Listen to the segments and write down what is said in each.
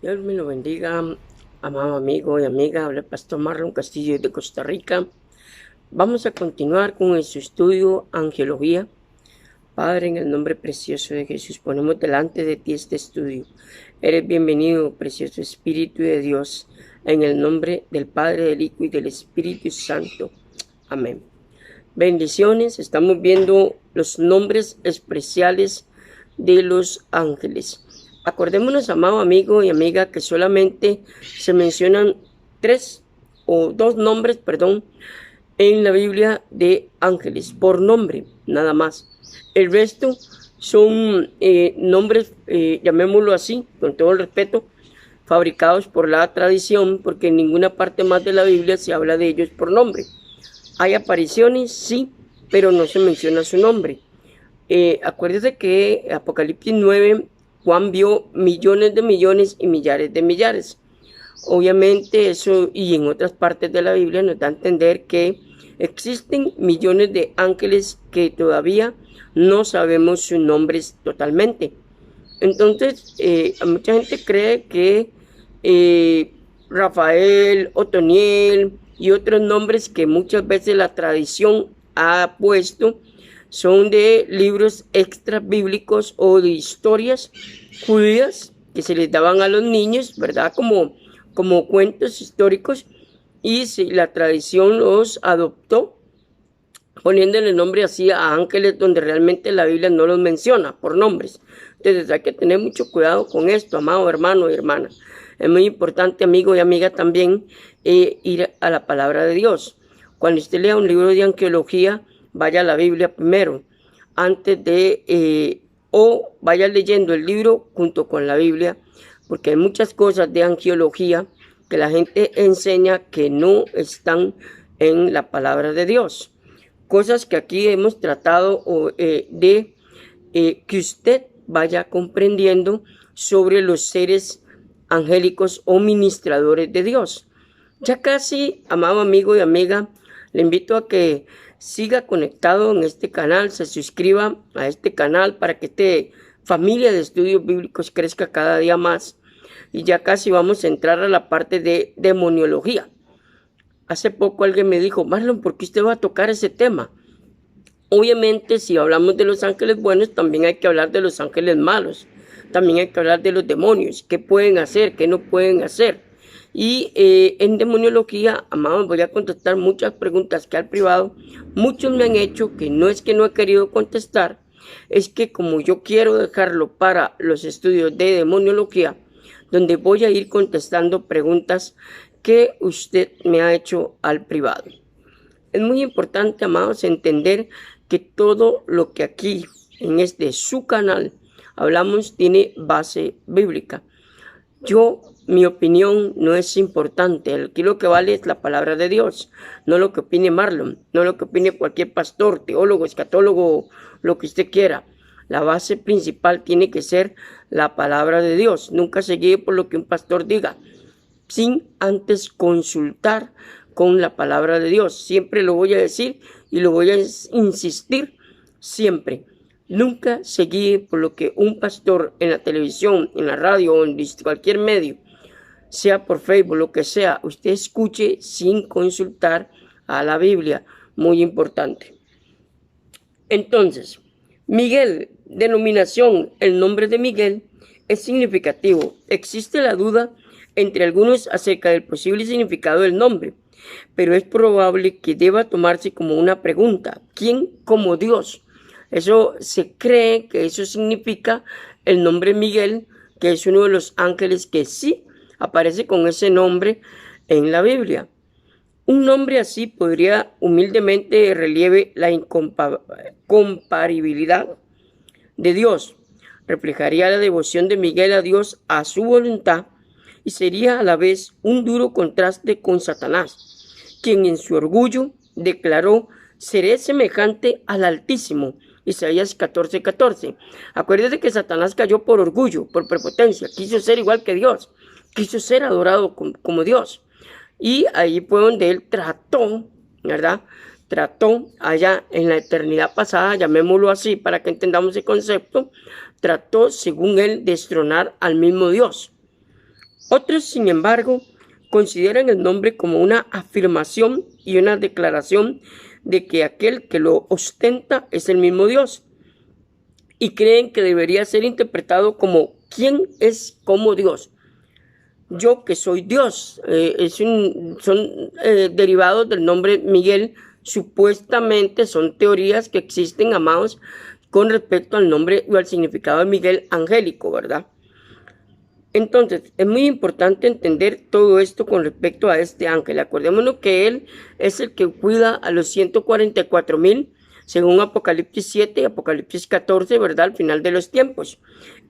Dios me lo bendiga, amado amigo y amiga. Habla el pastor Marlon Castillo de Costa Rica. Vamos a continuar con su estudio Angelología. Padre, en el nombre precioso de Jesús, ponemos delante de ti este estudio. Eres bienvenido, precioso Espíritu de Dios, en el nombre del Padre, del Hijo y del Espíritu Santo. Amén. Bendiciones. Estamos viendo los nombres especiales de los ángeles. Acordémonos, amado amigo y amiga, que solamente se mencionan dos nombres, en la Biblia de ángeles, por nombre, nada más. El resto son nombres, llamémoslo así, con todo el respeto, fabricados por la tradición, porque en ninguna parte más de la Biblia se habla de ellos por nombre. Hay apariciones, sí, pero no se menciona su nombre. Acuérdese que Apocalipsis 9, Juan vio millones de millones y millares de millares. Obviamente eso, y en otras partes de la Biblia nos da a entender que existen millones de ángeles que todavía no sabemos sus nombres totalmente. Entonces, mucha gente cree que Rafael, Otoniel y otros nombres que muchas veces la tradición ha puesto son de libros extra bíblicos o de historias judías que se les daban a los niños, ¿verdad? Como cuentos históricos, y la tradición los adoptó poniéndole nombre así a ángeles donde realmente la Biblia no los menciona por nombres. Entonces hay que tener mucho cuidado con esto, amado hermano y hermana. Es muy importante, amigo y amiga, también ir a la palabra de Dios. Cuando usted lea un libro de angelología, vaya a la Biblia primero, antes de, o vaya leyendo el libro junto con la Biblia, porque hay muchas cosas de angelología que la gente enseña que no están en la palabra de Dios. Cosas que aquí hemos tratado de que usted vaya comprendiendo sobre los seres angélicos o ministradores de Dios. Ya casi, amado amigo y amiga, le invito a que siga conectado en este canal, se suscriba a este canal para que esta familia de estudios bíblicos crezca cada día más. Y ya casi vamos a entrar a la parte de demoniología. Hace poco alguien me dijo, Marlon, ¿por qué usted va a tocar ese tema? Obviamente, si hablamos de los ángeles buenos, también hay que hablar de los ángeles malos. También hay que hablar de los demonios, qué pueden hacer, qué no pueden hacer. Y en demoniología, amados, voy a contestar muchas preguntas que al privado muchos me han hecho, que no es que no he querido contestar, es que como yo quiero dejarlo para los estudios de demoniología, donde voy a ir contestando preguntas que usted me ha hecho al privado. Es muy importante, amados, entender que todo lo que aquí en su canal hablamos tiene base bíblica. Mi opinión no es importante. Aquí lo que vale es la palabra de Dios, no lo que opine Marlon, no lo que opine cualquier pastor, teólogo, escatólogo, lo que usted quiera. La base principal tiene que ser la palabra de Dios. Nunca se guíe por lo que un pastor diga, sin antes consultar con la palabra de Dios. Siempre lo voy a decir y lo voy a insistir siempre. Nunca se guíe por lo que un pastor en la televisión, en la radio o en cualquier medio, sea por Facebook, lo que sea, usted escuche sin consultar a la Biblia. Muy importante. Entonces, Miguel, denominación, el nombre de Miguel es significativo. Existe la duda entre algunos acerca del posible significado del nombre, pero es probable que deba tomarse como una pregunta. ¿Quién como Dios? Eso se cree que eso significa el nombre Miguel, que es uno de los ángeles que sí aparece con ese nombre en la Biblia. Un nombre así podría humildemente relieve la incompatibilidad de Dios, reflejaría la devoción de Miguel a Dios, a su voluntad, y sería a la vez un duro contraste con Satanás, quien en su orgullo declaró: seré semejante al Altísimo. Isaías 14:14. Acuérdate que Satanás cayó por orgullo, por prepotencia, quiso ser igual que Dios, quiso ser adorado como Dios. Y ahí fue donde él trató, ¿verdad? Trató allá en la eternidad pasada, llamémoslo así para que entendamos el concepto, trató, según él, destronar al mismo Dios. Otros, sin embargo, consideran el nombre como una afirmación y una declaración de que aquel que lo ostenta es el mismo Dios, y creen que debería ser interpretado como ¿quién es como Dios? Yo que soy Dios. Son derivados del nombre Miguel. Supuestamente son teorías que existen, amados, con respecto al nombre o al significado de Miguel angélico, ¿verdad? Entonces, es muy importante entender todo esto con respecto a este ángel. Acordémonos que él es el que cuida a los 144,000, según Apocalipsis 7 y Apocalipsis 14, ¿verdad? Al final de los tiempos.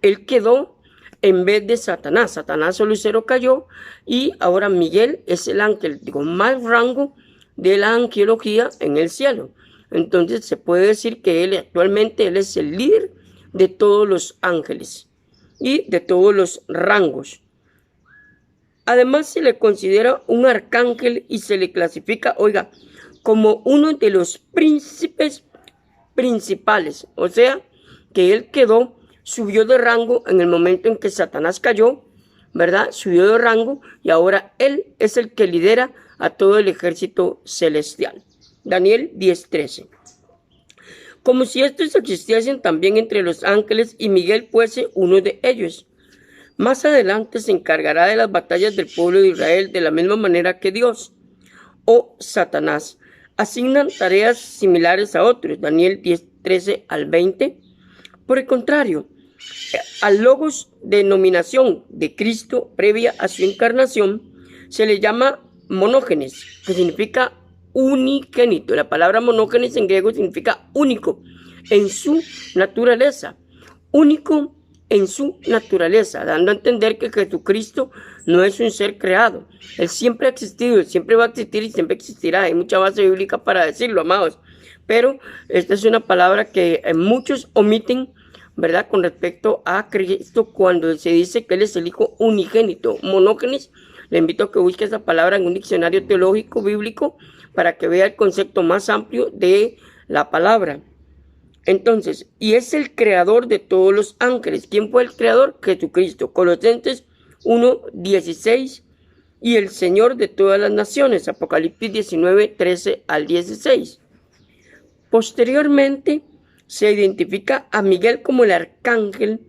Él quedó en vez de Satanás. Satanás o Lucero cayó, y ahora Miguel es el ángel con más rango de la angelología en el cielo. Entonces, se puede decir que él actualmente es el líder de todos los ángeles y de todos los rangos. Además, se le considera un arcángel y se le clasifica, oiga, como uno de los príncipes principales. O sea, que él subió de rango en el momento en que Satanás cayó, ¿verdad? Subió de rango, y ahora él es el que lidera a todo el ejército celestial. Daniel 10:13. Como si estos existiesen también entre los ángeles y Miguel fuese uno de ellos. Más adelante se encargará de las batallas del pueblo de Israel de la misma manera que Dios o Satanás. Asignan tareas similares a otros. Daniel 10:13-20. Por el contrario, al logos denominación de Cristo previa a su encarnación se le llama monógenes, que significa unigénito. La palabra monógenes en griego significa único en su naturaleza, único en su naturaleza, dando a entender que Jesucristo no es un ser creado. Él siempre ha existido, él siempre va a existir y siempre existirá. Hay mucha base bíblica para decirlo, amados, pero esta es una palabra que muchos omiten, ¿verdad? Con respecto a Cristo, cuando se dice que Él es el Hijo unigénito. Monógenes, le invito a que busque esa palabra en un diccionario teológico bíblico para que vea el concepto más amplio de la palabra. Entonces, y es el creador de todos los ángeles. ¿Quién fue el creador? Jesucristo. Colosenses 1:16. Y el Señor de todas las naciones. Apocalipsis 19:13-16. Posteriormente, se identifica a Miguel como el arcángel.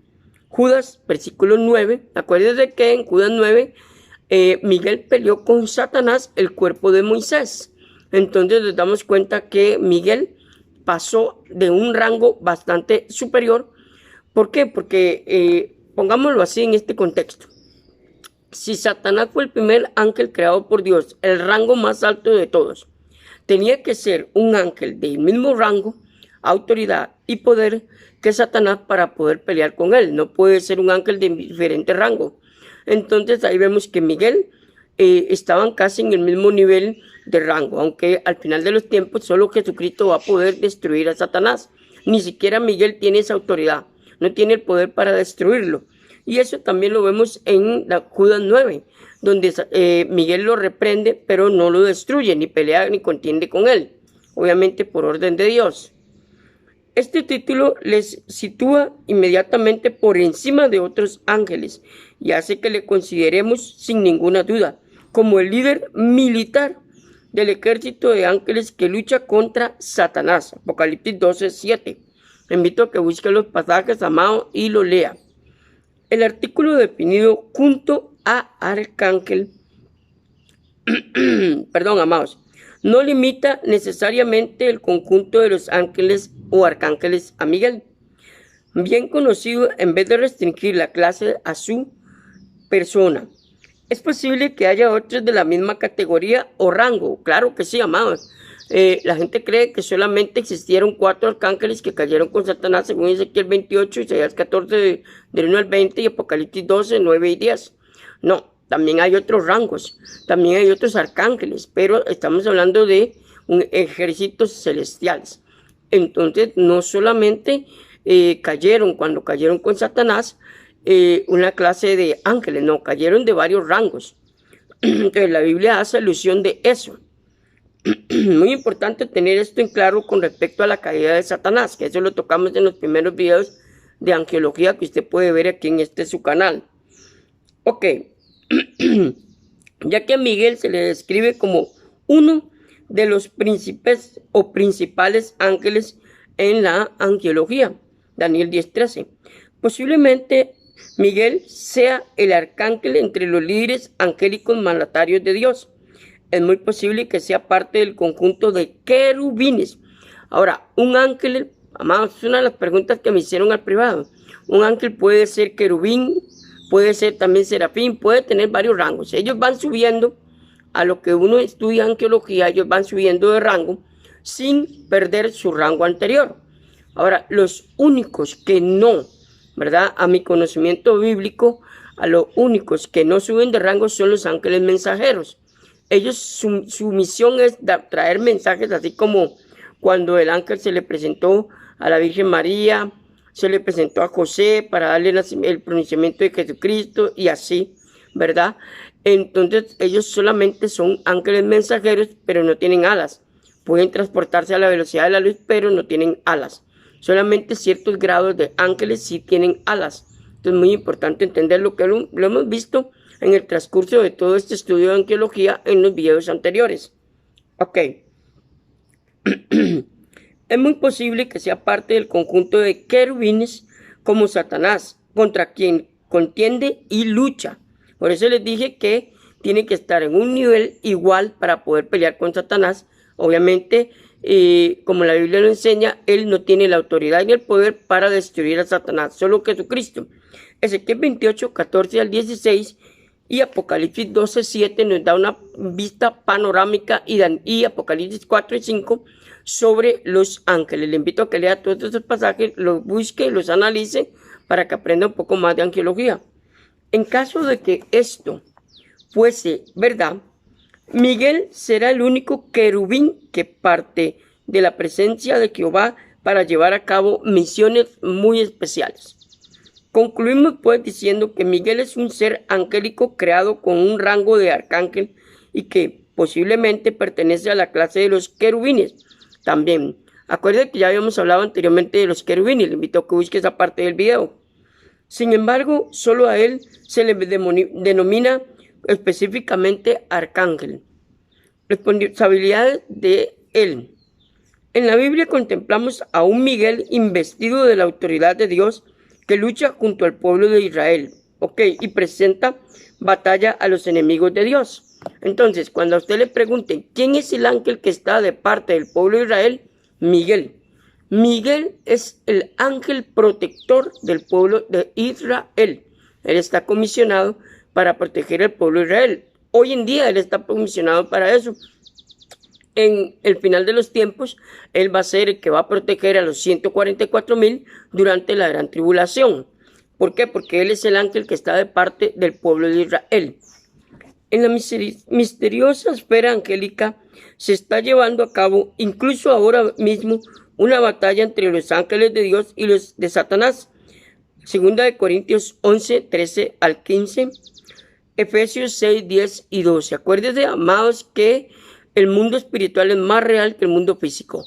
Judas, versículo 9. Acuérdense que en Judas 9, Miguel peleó con Satanás el cuerpo de Moisés. Entonces nos damos cuenta que Miguel pasó de un rango bastante superior. ¿Por qué? Porque, pongámoslo así en este contexto. Si Satanás fue el primer ángel creado por Dios, el rango más alto de todos, tenía que ser un ángel del mismo rango, autoridad y poder que Satanás para poder pelear con él. No puede ser un ángel de diferente rango. Entonces ahí vemos que Miguel estaban casi en el mismo nivel de rango, aunque al final de los tiempos solo Jesucristo va a poder destruir a Satanás. Ni siquiera Miguel tiene esa autoridad, no tiene el poder para destruirlo. Y eso también lo vemos en Judas 9, donde Miguel lo reprende, pero no lo destruye, ni pelea ni contiende con él, obviamente por orden de Dios. Este título les sitúa inmediatamente por encima de otros ángeles y hace que le consideremos sin ninguna duda como el líder militar del ejército de ángeles que lucha contra Satanás. Apocalipsis 12:7. Le invito a que busque los pasajes, amado, y lo lea. El artículo definido junto a arcángel, perdón, amados, no limita necesariamente el conjunto de los ángeles o arcángeles a Miguel, bien conocido, en vez de restringir la clase a su persona. Es posible que haya otros de la misma categoría o rango. Claro que sí, amados. La gente cree que solamente existieron 4 arcángeles que cayeron con Satanás, según Ezequiel 28, Isaías 14, del 1 al 20, y Apocalipsis 12, 9 y 10. No, también hay otros rangos, también hay otros arcángeles, pero estamos hablando de ejércitos celestiales. Entonces, no solamente cayeron cuando cayeron con Satanás una clase de ángeles, no, cayeron de varios rangos. Entonces, la Biblia hace alusión de eso. Muy importante tener esto en claro con respecto a la caída de Satanás, que eso lo tocamos en los primeros videos de angelología que usted puede ver aquí en su canal. Ok, ya que a Miguel se le describe como uno de los príncipes o principales ángeles en la angelología. Daniel 10:13. Posiblemente Miguel sea el arcángel entre los líderes angélicos mandatarios de Dios. Es muy posible que sea parte del conjunto de querubines. Ahora, un ángel, amados, es una de las preguntas que me hicieron al privado. Un ángel puede ser querubín, puede ser también serafín, puede tener varios rangos. Ellos van subiendo, a lo que uno estudia angelología, ellos van subiendo de rango sin perder su rango anterior. Ahora, los únicos que no, ¿verdad? A mi conocimiento bíblico, a los únicos que no suben de rango son los ángeles mensajeros. Ellos, su misión es traer mensajes, así como cuando el ángel se le presentó a la Virgen María, se le presentó a José para darle el pronunciamiento de Jesucristo y así, ¿verdad? Entonces ellos solamente son ángeles mensajeros, pero no tienen alas. Pueden transportarse a la velocidad de la luz, pero no tienen alas. Solamente ciertos grados de ángeles sí tienen alas. Entonces es muy importante entender lo que lo hemos visto en el transcurso de todo este estudio de angelología en los videos anteriores. Ok. Es muy posible que sea parte del conjunto de querubines como Satanás, contra quien contiende y lucha. Por eso les dije que tiene que estar en un nivel igual para poder pelear con Satanás. Obviamente, como la Biblia lo enseña, él no tiene la autoridad ni el poder para destruir a Satanás, solo Jesucristo. Ezequiel 28, 14 al 16 y Apocalipsis 12, 7 nos da una vista panorámica y Apocalipsis 4 y 5 sobre los ángeles. Le invito a que lea todos esos pasajes, los busque, los analice para que aprenda un poco más de angelología. En caso de que esto fuese verdad, Miguel será el único querubín que parte de la presencia de Jehová para llevar a cabo misiones muy especiales. Concluimos pues diciendo que Miguel es un ser angélico creado con un rango de arcángel y que posiblemente pertenece a la clase de los querubines. También, acuérdense que ya habíamos hablado anteriormente de los querubines, le invito a que busque esa parte del video. Sin embargo, solo a él se le denomina específicamente arcángel. Responsabilidades de él. En la Biblia contemplamos a un Miguel investido de la autoridad de Dios que lucha junto al pueblo de Israel, y presenta batalla a los enemigos de Dios. Entonces, cuando a usted le pregunten quién es el ángel que está de parte del pueblo de Israel, Miguel. Miguel es el ángel protector del pueblo de Israel. Él está comisionado para proteger al pueblo de Israel. Hoy en día él está comisionado para eso. En el final de los tiempos, él va a ser el que va a proteger a los 144,000 durante la gran tribulación. ¿Por qué? Porque él es el ángel que está de parte del pueblo de Israel. En la misteriosa esfera angélica se está llevando a cabo, incluso ahora mismo, una batalla entre los ángeles de Dios y los de Satanás. Segunda de Corintios 11, 13 al 15, Efesios 6, 10 y 12. Acuérdense, amados, que el mundo espiritual es más real que el mundo físico.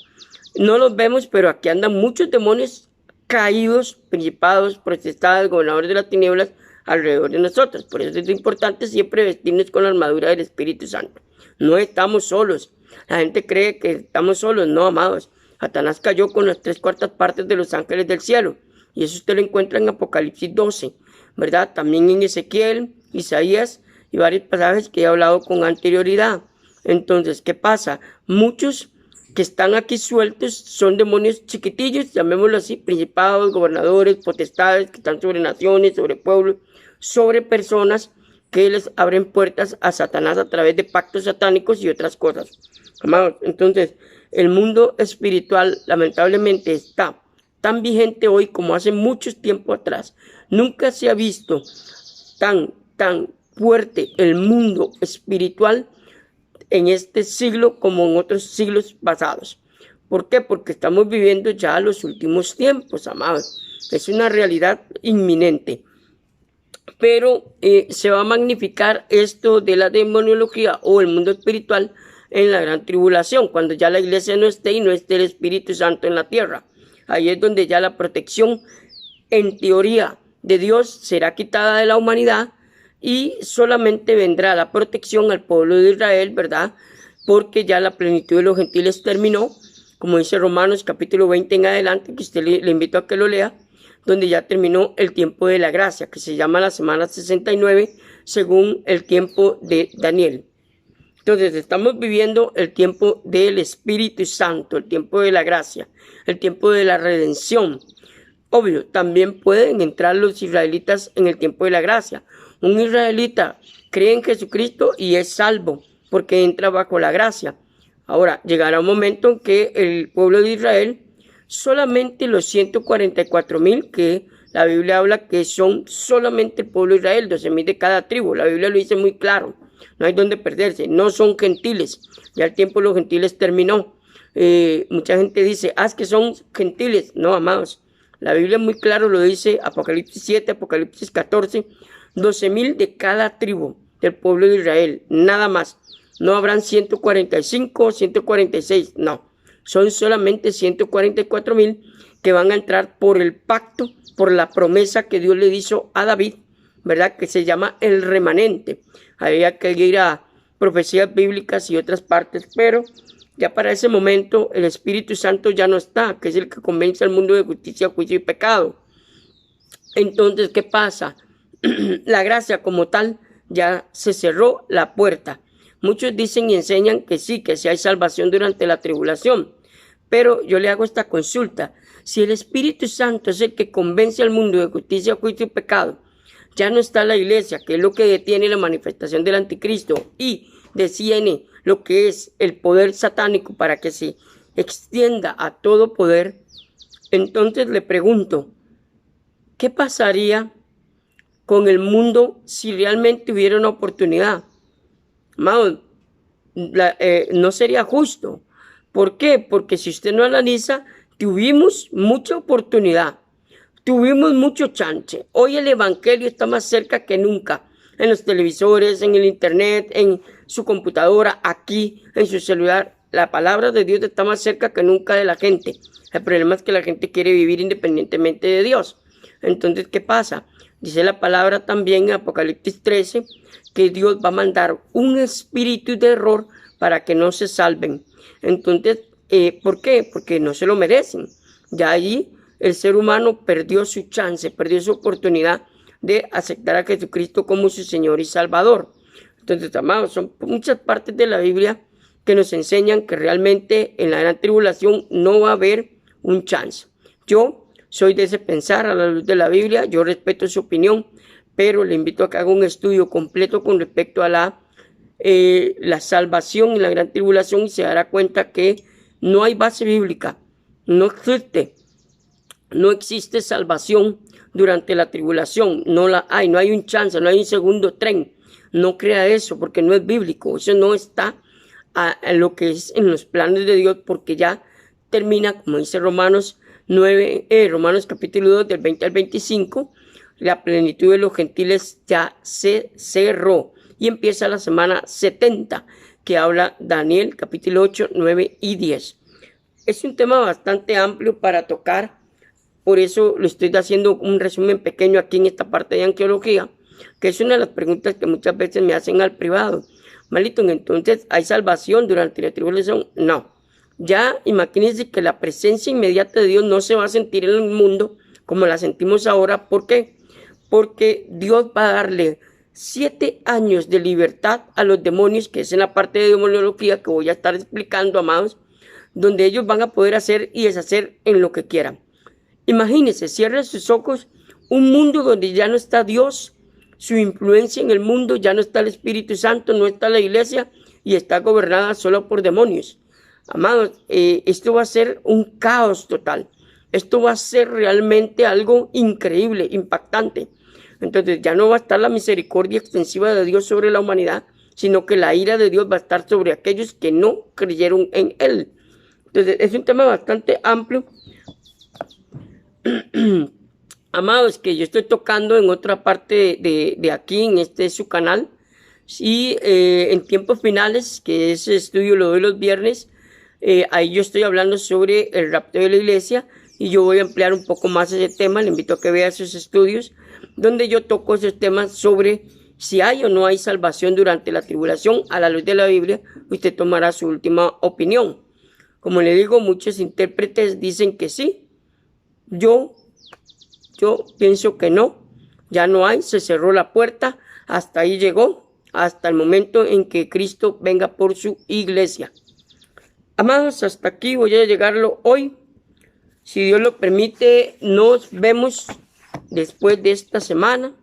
No los vemos, pero aquí andan muchos demonios caídos, principados, potestades, gobernadores de las tinieblas alrededor de nosotros. Por eso es importante siempre vestirnos con la armadura del Espíritu Santo. No estamos solos. La gente cree que estamos solos. No, amados. Satanás cayó con las 3/4 partes de los ángeles del cielo. Y eso usted lo encuentra en Apocalipsis 12, ¿verdad? También en Ezequiel, Isaías y varios pasajes que he hablado con anterioridad. Entonces, ¿qué pasa? Muchos que están aquí sueltos son demonios chiquitillos, llamémoslo así, principados, gobernadores, potestades que están sobre naciones, sobre pueblos, sobre personas que les abren puertas a Satanás a través de pactos satánicos y otras cosas. Amados, entonces, el mundo espiritual lamentablemente está tan vigente hoy como hace mucho tiempo atrás. Nunca se ha visto tan fuerte el mundo espiritual en este siglo como en otros siglos pasados. ¿Por qué? Porque estamos viviendo ya los últimos tiempos, amados. Es una realidad inminente. Pero se va a magnificar esto de la demoniología o el mundo espiritual en la gran tribulación, cuando ya la iglesia no esté y no esté el Espíritu Santo en la tierra. Ahí es donde ya la protección, en teoría, de Dios será quitada de la humanidad y solamente vendrá la protección al pueblo de Israel, ¿verdad? Porque ya la plenitud de los gentiles terminó, como dice Romanos capítulo 20 en adelante, que usted le invito a que lo lea, donde ya terminó el tiempo de la gracia, que se llama la semana 69, según el tiempo de Daniel. Entonces estamos viviendo el tiempo del Espíritu Santo, el tiempo de la gracia, el tiempo de la redención. Obvio, también pueden entrar los israelitas en el tiempo de la gracia. Un israelita cree en Jesucristo y es salvo porque entra bajo la gracia. Ahora, llegará un momento en que el pueblo de Israel, solamente los 144,000 que la Biblia habla que son solamente el pueblo de Israel, 12,000 de cada tribu. La Biblia lo dice muy claro. No hay donde perderse. No son gentiles. Ya el tiempo de los gentiles terminó. Mucha gente dice, es que son gentiles. No, amados. La Biblia muy claro lo dice, Apocalipsis 7, Apocalipsis 14, 12,000 de cada tribu del pueblo de Israel, nada más. No habrán 145, 146, no. Son solamente 144,000 que van a entrar por el pacto, por la promesa que Dios le hizo a David, ¿verdad? Que se llama el remanente. Había que ir a profecías bíblicas y otras partes, pero ya para ese momento el Espíritu Santo ya no está, que es el que convence al mundo de justicia, juicio y pecado. Entonces, ¿qué pasa? La gracia como tal ya se cerró la puerta. Muchos dicen y enseñan que sí hay salvación durante la tribulación, pero yo le hago esta consulta. Si el Espíritu Santo es el que convence al mundo de justicia, juicio y pecado, ya no está la iglesia, que es lo que detiene la manifestación del anticristo y detiene lo que es el poder satánico para que se extienda a todo poder. Entonces le pregunto, ¿qué pasaría con el mundo si realmente hubiera una oportunidad? Amado, no sería justo. ¿Por qué? Porque si usted no analiza, tuvimos mucha oportunidad, tuvimos mucho chance. Hoy el evangelio está más cerca que nunca, en los televisores, en el internet, en su computadora, aquí, en su celular. La palabra de Dios está más cerca que nunca de la gente. El problema es que la gente quiere vivir independientemente de Dios. Entonces, ¿qué pasa? Dice la palabra también en Apocalipsis 13 que Dios va a mandar un espíritu de error para que no se salven. Entonces, ¿por qué? Porque no se lo merecen. Ya allí el ser humano perdió su chance, perdió su oportunidad de aceptar a Jesucristo como su Señor y Salvador. Entonces, amados, son muchas partes de la Biblia que nos enseñan que realmente en la gran tribulación no va a haber un chance. Yo soy de ese pensar a la luz de la Biblia, yo respeto su opinión, pero le invito a que haga un estudio completo con respecto a la salvación en la gran tribulación y se dará cuenta que no hay base bíblica, no existe salvación durante la tribulación, no hay un chance, no hay un segundo tren. No crea eso porque no es bíblico, eso no está a lo que es en los planes de Dios porque ya termina, como dice Romanos capítulo 2 del 20 al 25, la plenitud de los gentiles ya se cerró y empieza la semana 70 que habla Daniel capítulo 8, 9 y 10. Es un tema bastante amplio para tocar, por eso le estoy haciendo un resumen pequeño aquí en esta parte de arqueología, que es una de las preguntas que muchas veces me hacen al privado. Malito, entonces, ¿hay salvación durante la tribulación? No. Ya imagínense que la presencia inmediata de Dios no se va a sentir en el mundo como la sentimos ahora. ¿Por qué? Porque Dios va a darle 7 años de libertad a los demonios, que es en la parte de demonología que voy a estar explicando, amados, donde ellos van a poder hacer y deshacer en lo que quieran. Imagínense, cierren sus ojos, un mundo donde ya no está Dios, su influencia en el mundo, ya no está el Espíritu Santo, no está la iglesia y está gobernada solo por demonios. Amados, esto va a ser un caos total. Esto va a ser realmente algo increíble, impactante. Entonces ya no va a estar la misericordia extensiva de Dios sobre la humanidad, sino que la ira de Dios va a estar sobre aquellos que no creyeron en Él. Entonces es un tema bastante amplio. Amados, que yo estoy tocando en otra parte de aquí, en su canal. Y en tiempos finales, que ese estudio lo doy los viernes, ahí yo estoy hablando sobre el rapto de la iglesia y yo voy a ampliar un poco más ese tema. Le invito a que vea esos estudios donde yo toco esos temas sobre si hay o no hay salvación durante la tribulación. A la luz de la Biblia, usted tomará su última opinión. Como le digo, muchos intérpretes dicen que sí. Yo pienso que no. Ya no hay, se cerró la puerta. Hasta ahí llegó, hasta el momento en que Cristo venga por su iglesia. Amados, hasta aquí voy a llegarlo hoy. Si Dios lo permite, nos vemos después de esta semana.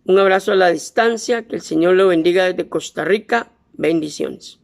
Un abrazo a la distancia. Que el Señor lo bendiga desde Costa Rica. Bendiciones.